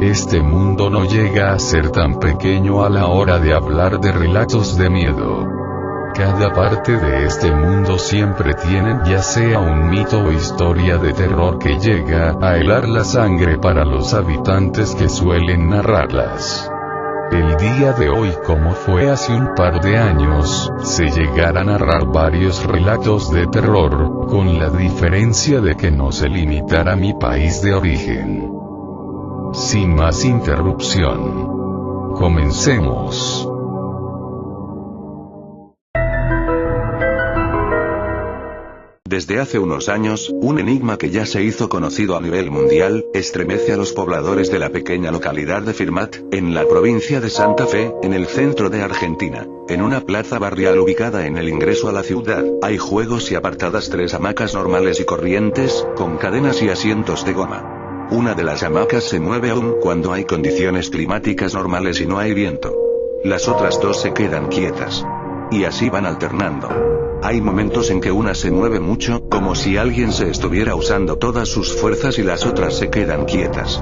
Este mundo no llega a ser tan pequeño a la hora de hablar de relatos de miedo. Cada parte de este mundo siempre tiene ya sea un mito o historia de terror que llega a helar la sangre para los habitantes que suelen narrarlas. El día de hoy, como fue hace un par de años, se llegará a narrar varios relatos de terror, con la diferencia de que no se limitará a mi país de origen. Sin más interrupción, comencemos. Desde hace unos años, un enigma que ya se hizo conocido a nivel mundial, estremece a los pobladores de la pequeña localidad de Firmat, en la provincia de Santa Fe, en el centro de Argentina. En una plaza barrial ubicada en el ingreso a la ciudad, hay juegos y apartadas 3 hamacas normales y corrientes, con cadenas y asientos de goma. Una de las hamacas se mueve aún cuando hay condiciones climáticas normales y no hay viento. Las otras 2 se quedan quietas. Y así van alternando. Hay momentos en que una se mueve mucho, como si alguien se estuviera usando todas sus fuerzas y las otras se quedan quietas.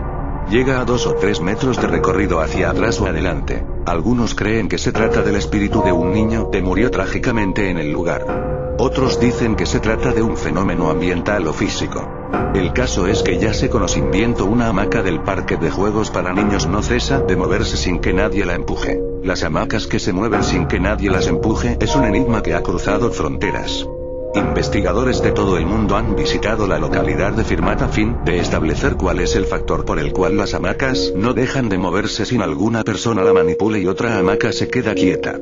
Llega a 2 o 3 metros de recorrido hacia atrás o adelante. Algunos creen que se trata del espíritu de un niño que murió trágicamente en el lugar. Otros dicen que se trata de un fenómeno ambiental o físico. El caso es que ya sé sin viento una hamaca del parque de juegos para niños no cesa de moverse sin que nadie la empuje. Las hamacas que se mueven sin que nadie las empuje es un enigma que ha cruzado fronteras. Investigadores de todo el mundo han visitado la localidad de Firmat a fin de establecer cuál es el factor por el cual las hamacas no dejan de moverse sin alguna persona la manipule y otra hamaca se queda quieta.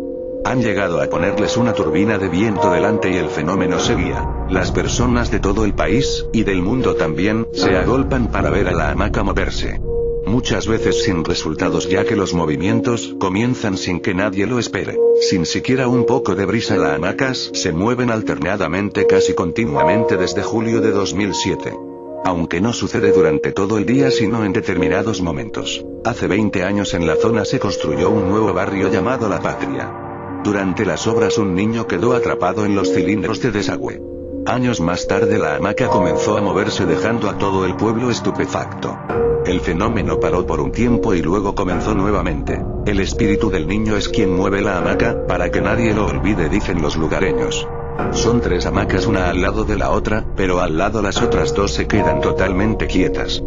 Han llegado a ponerles una turbina de viento delante y el fenómeno seguía. Las personas de todo el país, y del mundo también, se agolpan para ver a la hamaca moverse. Muchas veces sin resultados ya que los movimientos comienzan sin que nadie lo espere. Sin siquiera un poco de brisa las hamacas se mueven alternadamente casi continuamente desde julio de 2007. Aunque no sucede durante todo el día sino en determinados momentos. Hace 20 años en la zona se construyó un nuevo barrio llamado La Patria. Durante las obras un niño quedó atrapado en los cilindros de desagüe. Años más tarde la hamaca comenzó a moverse dejando a todo el pueblo estupefacto. El fenómeno paró por un tiempo y luego comenzó nuevamente. El espíritu del niño es quien mueve la hamaca, para que nadie lo olvide, dicen los lugareños. Son 3 hamacas una al lado de la otra, pero al lado las otras 2 se quedan totalmente quietas.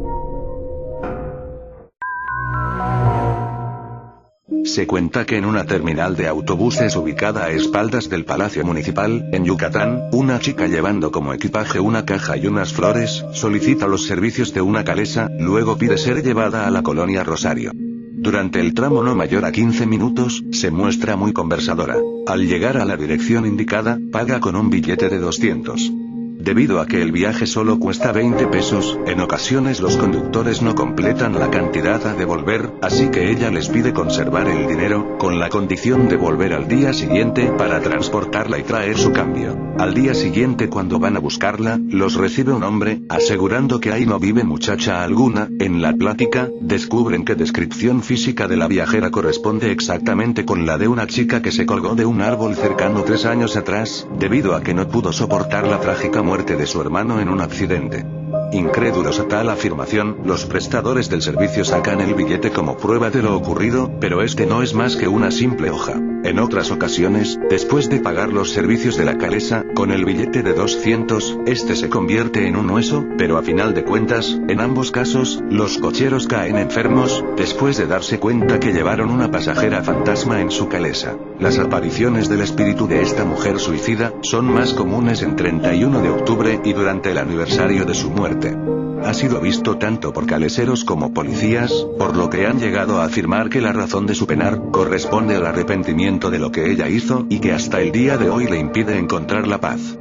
Se cuenta que en una terminal de autobuses ubicada a espaldas del Palacio Municipal, en Yucatán, una chica llevando como equipaje una caja y unas flores, solicita los servicios de una calesa, luego pide ser llevada a la colonia Rosario. Durante el tramo no mayor a 15 minutos, se muestra muy conversadora. Al llegar a la dirección indicada, paga con un billete de 200. Debido a que el viaje solo cuesta 20 pesos, en ocasiones los conductores no completan la cantidad a devolver, así que ella les pide conservar el dinero, con la condición de volver al día siguiente para transportarla y traer su cambio. Al día siguiente cuando van a buscarla, los recibe un hombre, asegurando que ahí no vive muchacha alguna. En la plática, descubren que descripción física de la viajera corresponde exactamente con la de una chica que se colgó de un árbol cercano 3 años atrás, debido a que no pudo soportar la trágica muerte de su hermano en un accidente. Incrédulos a tal afirmación, los prestadores del servicio sacan el billete como prueba de lo ocurrido, pero este no es más que una simple hoja. En otras ocasiones, después de pagar los servicios de la calesa, con el billete de 200, este se convierte en un hueso, pero a final de cuentas, en ambos casos, los cocheros caen enfermos, después de darse cuenta que llevaron una pasajera fantasma en su calesa. Las apariciones del espíritu de esta mujer suicida, son más comunes en 31 de octubre y durante el aniversario de su muerte. Ha sido visto tanto por caleseros como policías, por lo que han llegado a afirmar que la razón de su penar corresponde al arrepentimiento de lo que ella hizo y que hasta el día de hoy le impide encontrar la paz.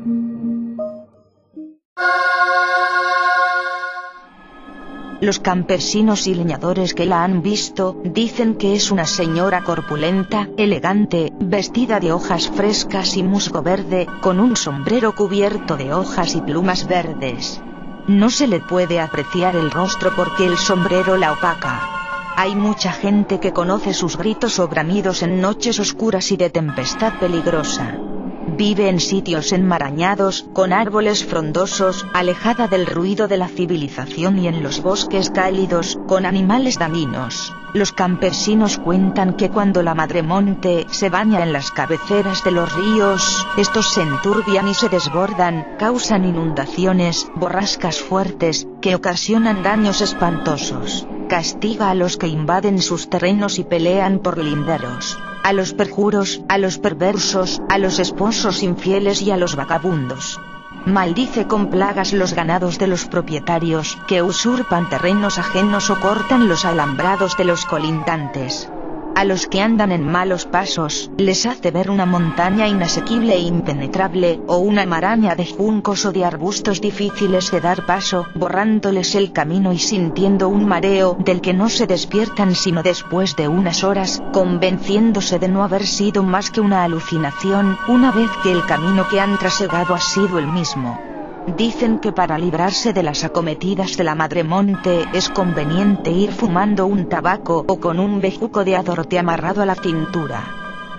Los campesinos y leñadores que la han visto, dicen que es una señora corpulenta, elegante, vestida de hojas frescas y musgo verde, con un sombrero cubierto de hojas y plumas verdes. No se le puede apreciar el rostro porque el sombrero la opaca. Hay mucha gente que conoce sus gritos o bramidos en noches oscuras y de tempestad peligrosa. Vive en sitios enmarañados, con árboles frondosos, alejada del ruido de la civilización y en los bosques cálidos, con animales dañinos. Los campesinos cuentan que cuando la madre monte se baña en las cabeceras de los ríos, estos se enturbian y se desbordan, causan inundaciones, borrascas fuertes, que ocasionan daños espantosos. Castiga a los que invaden sus terrenos y pelean por linderos, a los perjuros, a los perversos, a los esposos infieles y a los vagabundos. Maldice con plagas los ganados de los propietarios, que usurpan terrenos ajenos o cortan los alambrados de los colindantes. A los que andan en malos pasos, les hace ver una montaña inasequible e impenetrable, o una maraña de juncos o de arbustos difíciles de dar paso, borrándoles el camino y sintiendo un mareo del que no se despiertan sino después de unas horas, convenciéndose de no haber sido más que una alucinación, una vez que el camino que han trasegado ha sido el mismo. Dicen que para librarse de las acometidas de la madre monte es conveniente ir fumando un tabaco o con un bejuco de adorte amarrado a la cintura.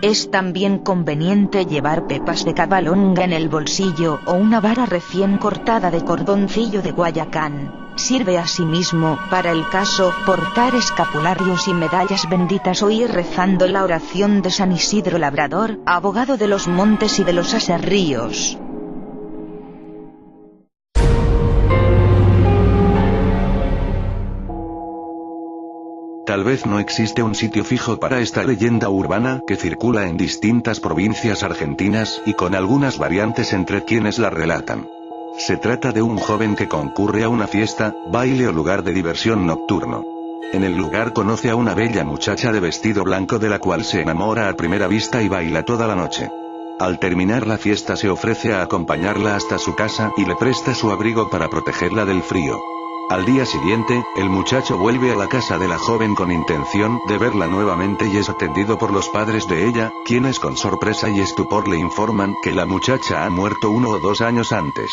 Es también conveniente llevar pepas de cabalonga en el bolsillo o una vara recién cortada de cordoncillo de Guayacán. Sirve asimismo, para el caso, portar escapularios y medallas benditas o ir rezando la oración de San Isidro Labrador, abogado de los montes y de los aserríos. Tal vez no existe un sitio fijo para esta leyenda urbana, que circula en distintas provincias argentinas, y con algunas variantes entre quienes la relatan. Se trata de un joven que concurre a una fiesta, baile o lugar de diversión nocturno. En el lugar conoce a una bella muchacha de vestido blanco de la cual se enamora a primera vista y baila toda la noche. Al terminar la fiesta se ofrece a acompañarla hasta su casa y le presta su abrigo para protegerla del frío. Al día siguiente, el muchacho vuelve a la casa de la joven con intención de verla nuevamente y es atendido por los padres de ella, quienes con sorpresa y estupor le informan que la muchacha ha muerto 1 o 2 años antes.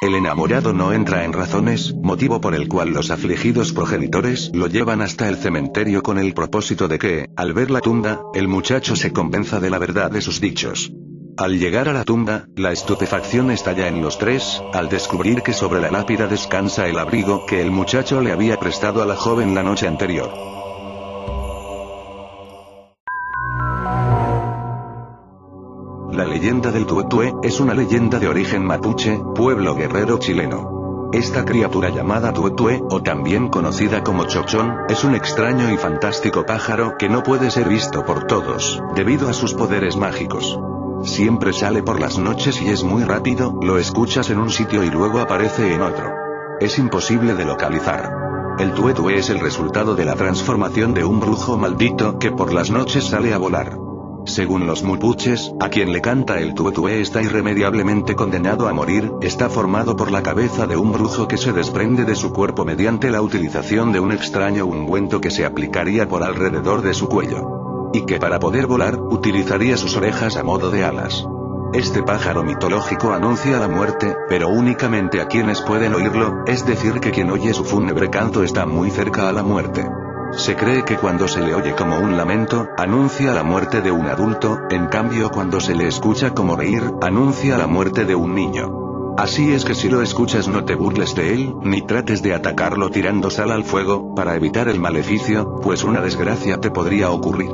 El enamorado no entra en razones, motivo por el cual los afligidos progenitores lo llevan hasta el cementerio con el propósito de que, al ver la tumba, el muchacho se convenza de la verdad de sus dichos. Al llegar a la tumba, la estupefacción estalla en los tres, al descubrir que sobre la lápida descansa el abrigo que el muchacho le había prestado a la joven la noche anterior. La leyenda del tuetué es una leyenda de origen mapuche, pueblo guerrero chileno. Esta criatura llamada tuetué, o también conocida como chochón, es un extraño y fantástico pájaro que no puede ser visto por todos, debido a sus poderes mágicos. Siempre sale por las noches y es muy rápido, lo escuchas en un sitio y luego aparece en otro. Es imposible de localizar. El tuetué es el resultado de la transformación de un brujo maldito que por las noches sale a volar. Según los mapuches, a quien le canta el tuetué está irremediablemente condenado a morir, está formado por la cabeza de un brujo que se desprende de su cuerpo mediante la utilización de un extraño ungüento que se aplicaría por alrededor de su cuello. Y que para poder volar, utilizaría sus orejas a modo de alas. Este pájaro mitológico anuncia la muerte, pero únicamente a quienes pueden oírlo, es decir que quien oye su fúnebre canto está muy cerca a la muerte. Se cree que cuando se le oye como un lamento, anuncia la muerte de un adulto, en cambio cuando se le escucha como reír, anuncia la muerte de un niño. Así es que si lo escuchas no te burles de él, ni trates de atacarlo tirando sal al fuego, para evitar el maleficio, pues una desgracia te podría ocurrir.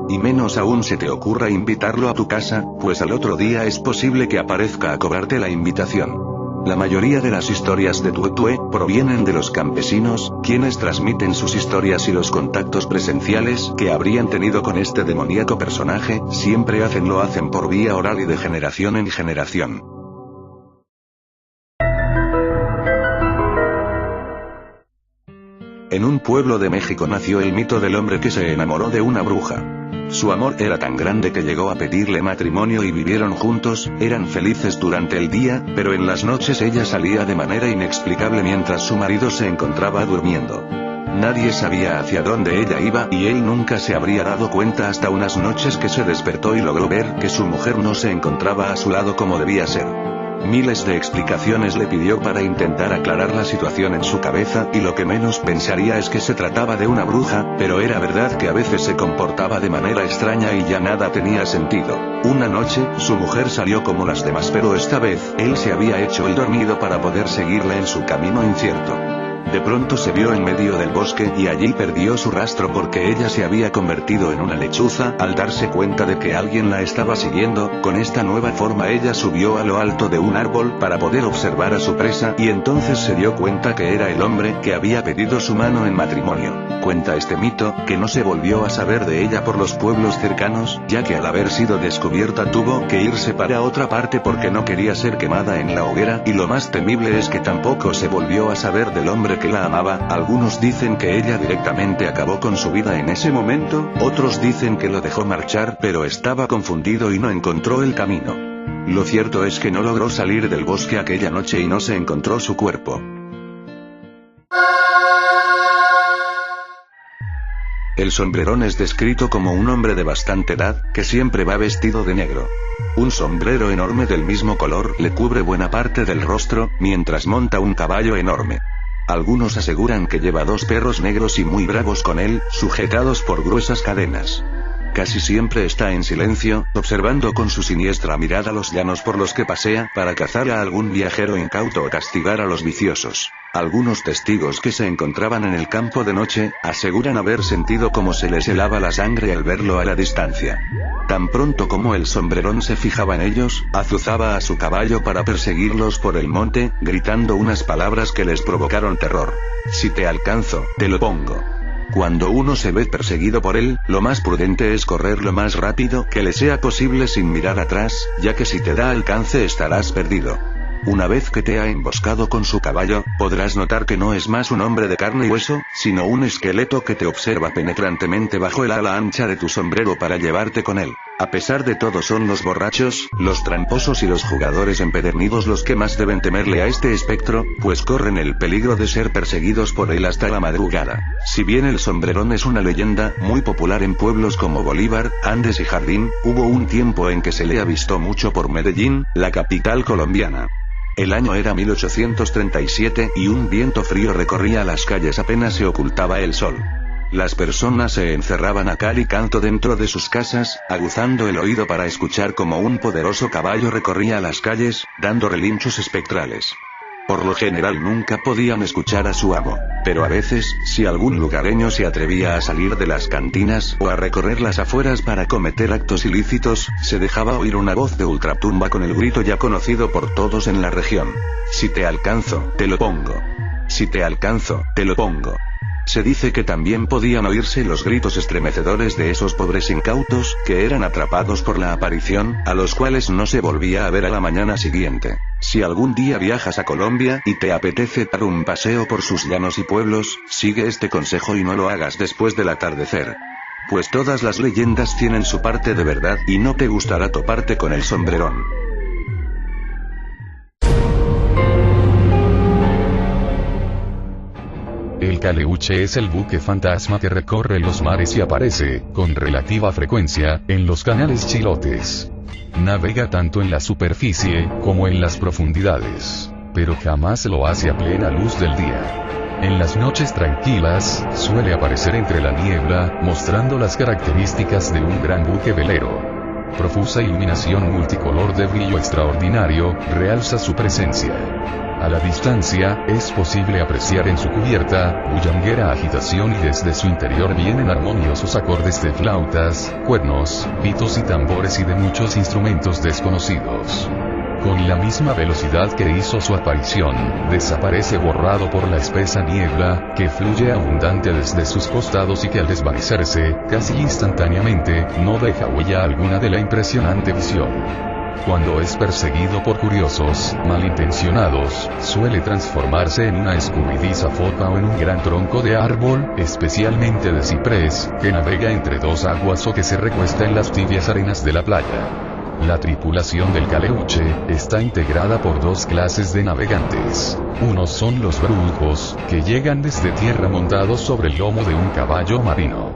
Y menos aún se te ocurra invitarlo a tu casa, pues al otro día es posible que aparezca a cobrarte la invitación. La mayoría de las historias de tuetué provienen de los campesinos, quienes transmiten sus historias y los contactos presenciales que habrían tenido con este demoníaco personaje, siempre lo hacen por vía oral y de generación en generación. En un pueblo de México nació el mito del hombre que se enamoró de una bruja. Su amor era tan grande que llegó a pedirle matrimonio y vivieron juntos, eran felices durante el día, pero en las noches ella salía de manera inexplicable mientras su marido se encontraba durmiendo. Nadie sabía hacia dónde ella iba y él nunca se habría dado cuenta hasta unas noches que se despertó y logró ver que su mujer no se encontraba a su lado como debía ser. Miles de explicaciones le pidió para intentar aclarar la situación en su cabeza, y lo que menos pensaría es que se trataba de una bruja, pero era verdad que a veces se comportaba de manera extraña y ya nada tenía sentido. Una noche, su mujer salió como las demás, pero esta vez, él se había hecho el dormido para poder seguirla en su camino incierto. De pronto se vio en medio del bosque y allí perdió su rastro porque ella se había convertido en una lechuza. Al darse cuenta de que alguien la estaba siguiendo, con esta nueva forma ella subió a lo alto de un árbol para poder observar a su presa, y entonces se dio cuenta que era el hombre que había pedido su mano en matrimonio. Cuenta este mito, que no se volvió a saber de ella por los pueblos cercanos, ya que al haber sido descubierta tuvo que irse para otra parte porque no quería ser quemada en la hoguera, y lo más temible es que tampoco se volvió a saber del hombre que la amaba. Algunos dicen que ella directamente acabó con su vida en ese momento, otros dicen que lo dejó marchar pero estaba confundido y no encontró el camino. Lo cierto es que no logró salir del bosque aquella noche y no se encontró su cuerpo. El sombrerón es descrito como un hombre de bastante edad, que siempre va vestido de negro. Un sombrero enorme del mismo color le cubre buena parte del rostro, mientras monta un caballo enorme. Algunos aseguran que lleva 2 perros negros y muy bravos con él, sujetados por gruesas cadenas. Casi siempre está en silencio, observando con su siniestra mirada los llanos por los que pasea, para cazar a algún viajero incauto o castigar a los viciosos. Algunos testigos que se encontraban en el campo de noche, aseguran haber sentido cómo se les helaba la sangre al verlo a la distancia. Tan pronto como el sombrerón se fijaba en ellos, azuzaba a su caballo para perseguirlos por el monte, gritando unas palabras que les provocaron terror. Si te alcanzo, te lo pongo. Cuando uno se ve perseguido por él, lo más prudente es correr lo más rápido que le sea posible sin mirar atrás, ya que si te da alcance estarás perdido. Una vez que te ha emboscado con su caballo, podrás notar que no es más un hombre de carne y hueso, sino un esqueleto que te observa penetrantemente bajo el ala ancha de tu sombrero para llevarte con él. A pesar de todo, son los borrachos, los tramposos y los jugadores empedernidos los que más deben temerle a este espectro, pues corren el peligro de ser perseguidos por él hasta la madrugada. Si bien el sombrerón es una leyenda muy popular en pueblos como Bolívar, Andes y Jardín, hubo un tiempo en que se le ha visto mucho por Medellín, la capital colombiana. El año era 1837 y un viento frío recorría las calles apenas se ocultaba el sol. Las personas se encerraban a cal y canto dentro de sus casas, aguzando el oído para escuchar cómo un poderoso caballo recorría las calles, dando relinchos espectrales. Por lo general nunca podían escuchar a su amo, pero a veces, si algún lugareño se atrevía a salir de las cantinas o a recorrer las afueras para cometer actos ilícitos, se dejaba oír una voz de ultratumba con el grito ya conocido por todos en la región. Si te alcanzo, te lo pongo. Si te alcanzo, te lo pongo. Se dice que también podían oírse los gritos estremecedores de esos pobres incautos, que eran atrapados por la aparición, a los cuales no se volvía a ver a la mañana siguiente. Si algún día viajas a Colombia y te apetece dar un paseo por sus llanos y pueblos, sigue este consejo y no lo hagas después del atardecer. Pues todas las leyendas tienen su parte de verdad y no te gustará toparte con el sombrerón. El caleuche es el buque fantasma que recorre los mares y aparece, con relativa frecuencia, en los canales chilotes. Navega tanto en la superficie, como en las profundidades. Pero jamás lo hace a plena luz del día. En las noches tranquilas, suele aparecer entre la niebla, mostrando las características de un gran buque velero. Profusa iluminación multicolor de brillo extraordinario, realza su presencia. A la distancia, es posible apreciar en su cubierta, bullanguera agitación y desde su interior vienen armoniosos acordes de flautas, cuernos, pitos y tambores y de muchos instrumentos desconocidos. Con la misma velocidad que hizo su aparición, desaparece borrado por la espesa niebla, que fluye abundante desde sus costados y que al desvanecerse, casi instantáneamente, no deja huella alguna de la impresionante visión. Cuando es perseguido por curiosos, malintencionados, suele transformarse en una escurridiza foca o en un gran tronco de árbol, especialmente de ciprés, que navega entre dos aguas o que se recuesta en las tibias arenas de la playa. La tripulación del caleuche está integrada por dos clases de navegantes. Unos son los brujos, que llegan desde tierra montados sobre el lomo de un caballo marino.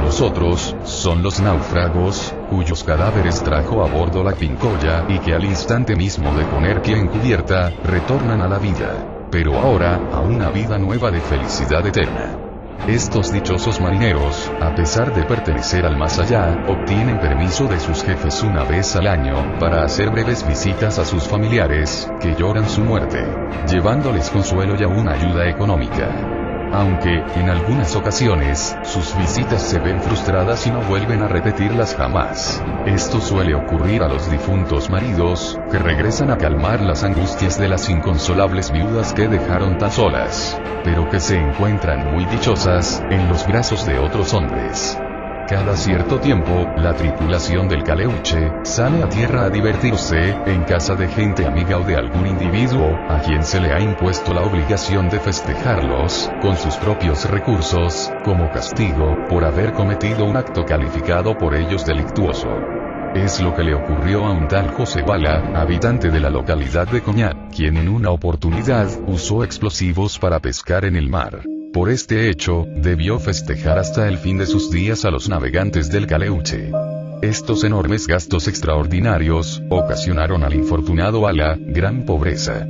Los otros, son los náufragos, cuyos cadáveres trajo a bordo la Pincoya y que al instante mismo de poner pie en cubierta, retornan a la vida. Pero ahora, a una vida nueva de felicidad eterna. Estos dichosos marineros, a pesar de pertenecer al más allá, obtienen permiso de sus jefes una vez al año, para hacer breves visitas a sus familiares, que lloran su muerte, llevándoles consuelo y aún ayuda económica. Aunque, en algunas ocasiones, sus visitas se ven frustradas y no vuelven a repetirlas jamás. Esto suele ocurrir a los difuntos maridos, que regresan a calmar las angustias de las inconsolables viudas que dejaron tan solas, pero que se encuentran muy dichosas, en los brazos de otros hombres. Cada cierto tiempo, la tripulación del Caleuche sale a tierra a divertirse, en casa de gente amiga o de algún individuo, a quien se le ha impuesto la obligación de festejarlos, con sus propios recursos, como castigo, por haber cometido un acto calificado por ellos delictuoso. Es lo que le ocurrió a un tal José Bala, habitante de la localidad de Coñat, quien en una oportunidad, usó explosivos para pescar en el mar. Por este hecho, debió festejar hasta el fin de sus días a los navegantes del Caleuche. Estos enormes gastos extraordinarios, ocasionaron al infortunado Bala, gran pobreza.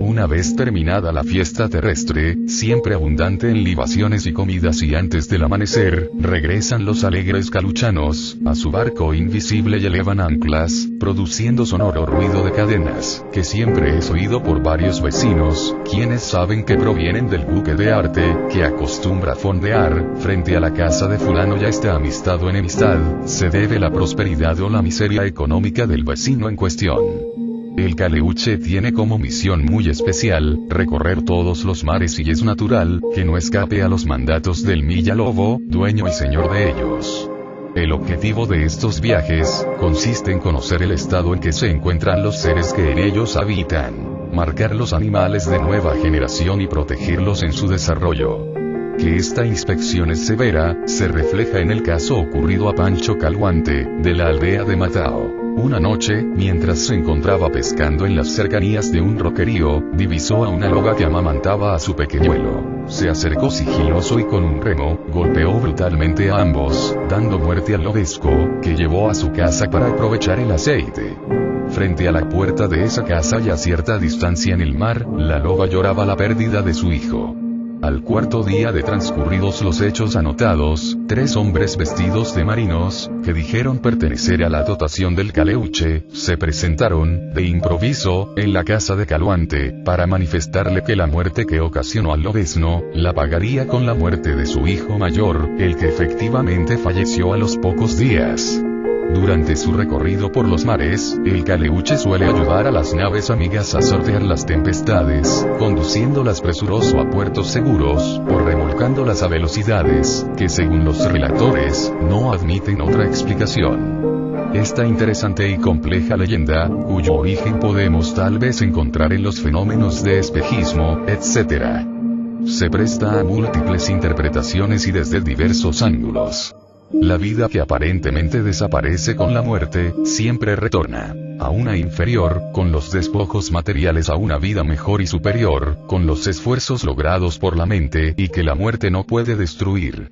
Una vez terminada la fiesta terrestre, siempre abundante en libaciones y comidas y antes del amanecer, regresan los alegres caluchanos, a su barco invisible y elevan anclas, produciendo sonoro ruido de cadenas, que siempre es oído por varios vecinos, quienes saben que provienen del buque de arte, que acostumbra fondear, frente a la casa de fulano ya está amistad o enemistad, se debe la prosperidad o la miseria económica del vecino en cuestión. El Caleuche tiene como misión muy especial, recorrer todos los mares y es natural, que no escape a los mandatos del Millalobo, dueño y señor de ellos. El objetivo de estos viajes, consiste en conocer el estado en que se encuentran los seres que en ellos habitan, marcar los animales de nueva generación y protegerlos en su desarrollo. Que esta inspección es severa, se refleja en el caso ocurrido a Pancho Calhuante, de la aldea de Matao. Una noche, mientras se encontraba pescando en las cercanías de un roquerío, divisó a una loba que amamantaba a su pequeñuelo. Se acercó sigiloso y con un remo, golpeó brutalmente a ambos, dando muerte al lobesco, que llevó a su casa para aprovechar el aceite. Frente a la puerta de esa casa y a cierta distancia en el mar, la loba lloraba la pérdida de su hijo. Al cuarto día de transcurridos los hechos anotados, 3 hombres vestidos de marinos, que dijeron pertenecer a la dotación del Caleuche, se presentaron, de improviso, en la casa de Calhuante, para manifestarle que la muerte que ocasionó al lobezno, la pagaría con la muerte de su hijo mayor, el que efectivamente falleció a los pocos días. Durante su recorrido por los mares, el Caleuche suele ayudar a las naves amigas a sortear las tempestades, conduciéndolas presuroso a puertos seguros, o remolcándolas a velocidades, que según los relatores, no admiten otra explicación. Esta interesante y compleja leyenda, cuyo origen podemos tal vez encontrar en los fenómenos de espejismo, etc., se presta a múltiples interpretaciones y desde diversos ángulos. La vida que aparentemente desaparece con la muerte, siempre retorna a una inferior, con los despojos materiales a una vida mejor y superior, con los esfuerzos logrados por la mente y que la muerte no puede destruir.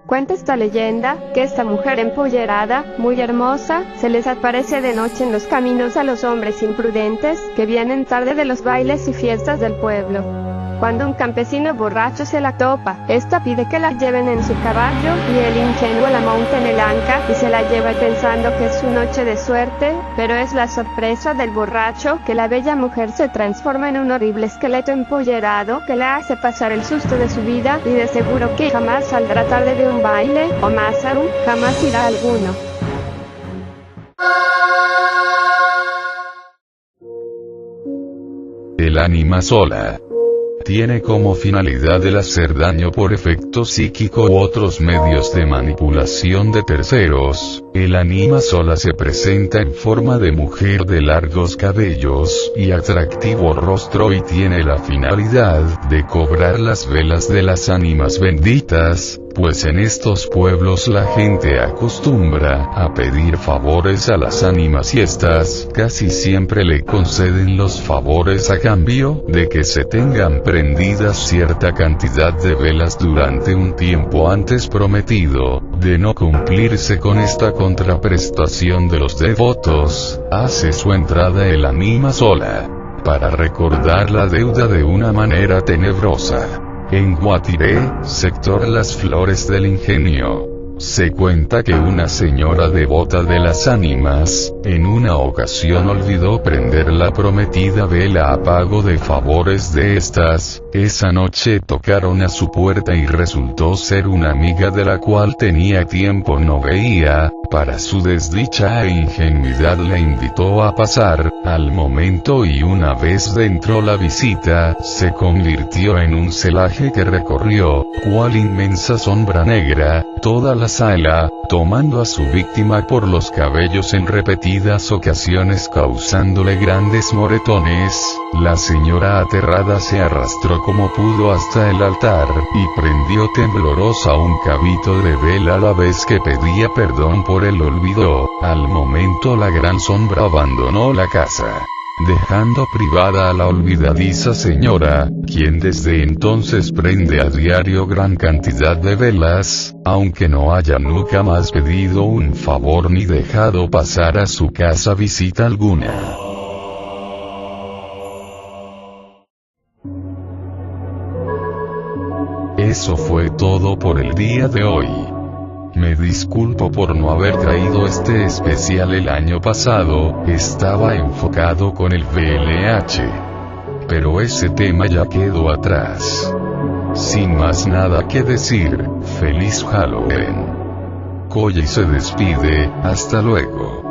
Cuenta esta leyenda, que esta mujer empollerada, muy hermosa, se les aparece de noche en los caminos a los hombres imprudentes, que vienen tarde de los bailes y fiestas del pueblo. Cuando un campesino borracho se la topa, esta pide que la lleven en su caballo, y el ingenuo la monta en el anca, y se la lleva pensando que es su noche de suerte, pero es la sorpresa del borracho, que la bella mujer se transforma en un horrible esqueleto empollerado, que la hace pasar el susto de su vida, y de seguro que jamás saldrá tarde de un baile, o más aún, jamás irá a alguno. El ánima sola tiene como finalidad el hacer daño por efecto psíquico u otros medios de manipulación de terceros. El ánima sola se presenta en forma de mujer de largos cabellos y atractivo rostro y tiene la finalidad de cobrar las velas de las ánimas benditas, pues en estos pueblos la gente acostumbra a pedir favores a las ánimas y estas casi siempre le conceden los favores a cambio de que se tengan prendidas cierta cantidad de velas durante un tiempo antes prometido. De no cumplirse con esta contraprestación de los devotos, hace su entrada el ánima sola, para recordar la deuda de una manera tenebrosa. En Guatiré, sector Las Flores del Ingenio, se cuenta que una señora devota de las ánimas, en una ocasión olvidó prender la prometida vela a pago de favores de estas. Esa noche tocaron a su puerta y resultó ser una amiga de la cual tenía tiempo no veía. Para su desdicha e ingenuidad la invitó a pasar. Al momento y una vez dentro la visita, se convirtió en un celaje que recorrió, cual inmensa sombra negra, toda la sala, tomando a su víctima por los cabellos en repetidas ocasiones causándole grandes moretones. La señora aterrada se arrastró como pudo hasta el altar, y prendió temblorosa un cabito de vela a la vez que pedía perdón por el olvido. Al momento la gran sombra abandonó la casa, dejando privada a la olvidadiza señora, quien desde entonces prende a diario gran cantidad de velas, aunque no haya nunca más pedido un favor ni dejado pasar a su casa visita alguna. Eso fue todo por el día de hoy. Me disculpo por no haber traído este especial el año pasado, estaba enfocado con el VLH. Pero ese tema ya quedó atrás. Sin más nada que decir, feliz Halloween. Koyi se despide, hasta luego.